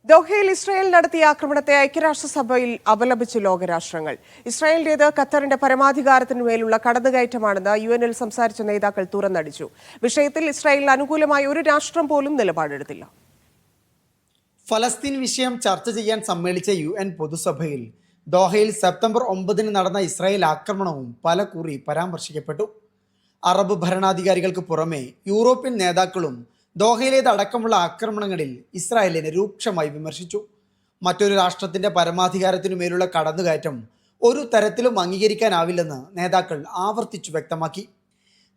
ദോഹയിൽ ഇസ്രായേൽ നടത്തിയ ആക്രമണത്തെ ഐക്യരാഷ്ട്രസഭയിൽ അപലപിച്ചു ലോകരാഷ്ട്രങ്ങൾ. ഇസ്രായേലിന്റേത് ഖത്തറിന്റെ പരമാധികാരത്തിനുമേലുള്ള കടന്നുകയറ്റമാണെന്ന് യുഎനിൽ സംസാരിച്ച നേതാക്കൾ തുറന്നടിച്ചു. വിഷയത്തിൽ ഇസ്രായേലിന് അനുകൂലമായി ഒരു രാഷ്ട്രം പോലും നിലപാടെടുത്തില്ല. ഫലസ്തീൻ വിഷയം ചർച്ച ചെയ്യാൻ സമ്മേളിച്ച യുഎൻ പൊതുസഭയിൽ ദോഹയിൽ സെപ്റ്റംബർ 9 നടന്ന ഇസ്രായേൽ ആക്രമണവും പലകുറി പരാമർശിക്കപ്പെട്ടു. അറബ് ഭരണാധികാരികൾക്ക് പുറമെ യൂറോപ്യൻ നേതാക്കളും ദോഹയിലേതടക്കമുള്ള ആക്രമണങ്ങളിൽ ഇസ്രായേലിനെ രൂക്ഷമായി വിമർശിച്ചു. മറ്റൊരു രാഷ്ട്രത്തിന്റെ പരമാധികാരത്തിനുമേലുള്ള കടന്നുകയറ്റം ഒരു തരത്തിലും അംഗീകരിക്കാനാവില്ലെന്ന് നേതാക്കൾ ആവർത്തിച്ചു വ്യക്തമാക്കി.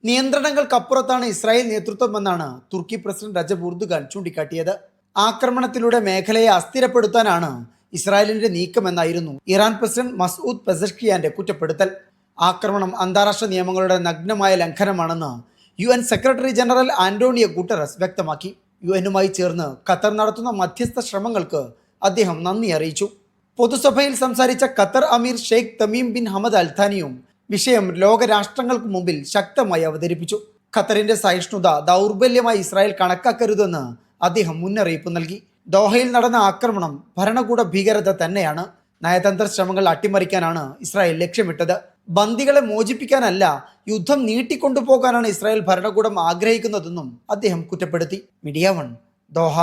നിയന്ത്രണങ്ങൾക്കപ്പുറത്താണ് ഇസ്രായേൽ നേതൃത്വമെന്നാണ് തുർക്കി പ്രസിഡന്റ് റജബ് എർദോഗാൻ ചൂണ്ടിക്കാട്ടിയത്. ആക്രമണത്തിലൂടെ മേഖലയെ അസ്ഥിരപ്പെടുത്താനാണ് ഇസ്രായേലിന്റെ നീക്കമെന്നായിരുന്നു ഇറാൻ പ്രസിഡന്റ് മസൂദ് പെസഷ്കിയാന്റെ കുറ്റപ്പെടുത്തൽ. ആക്രമണം അന്താരാഷ്ട്ര നിയമങ്ങളുടെ നഗ്നമായ ലംഘനമാണെന്ന് UN secretary general Antonio Guterres വ്യക്തമാക്കി. യുഎനുമായി ചേർന്ന് ഖത്തർ നടത്തുന്ന മധ്യസ്ഥ ശ്രമങ്ങൾക്ക് അദ്ദേഹം നന്ദി അറിയിച്ചു. പൊതുസഭയിൽ സംസാരിച്ച ഖത്തർ അമീർ ഷെയ്ഖ് തമീം ബിൻ ഹമദ് അൽഥാനിയും വിഷയം ലോകരാഷ്ട്രങ്ങൾക്ക് മുമ്പിൽ ശക്തമായി അവതരിപ്പിച്ചു. ഖത്തറിന്റെ സഹിഷ്ണുത ദൗർബല്യമായി ഇസ്രായേൽ കണക്കാക്കരുതെന്ന് അദ്ദേഹം മുന്നറിയിപ്പ് നൽകി. ദോഹയിൽ നടന്ന ആക്രമണം ഭരണകൂട ഭീകരത തന്നെയാണ്. നയതന്ത്ര ശ്രമങ്ങൾ അട്ടിമറിക്കാനാണ് ഇസ്രായേൽ ലക്ഷ്യമിട്ടത്. ബന്ദികളെ മോചിപ്പിക്കാനല്ല, യുദ്ധം നീട്ടിക്കൊണ്ടുപോകാനാണ് ഇസ്രായേൽ ഭരണകൂടം ആഗ്രഹിക്കുന്നതെന്നും അദ്ദേഹം കുറ്റപ്പെടുത്തി. Media 1 Doha.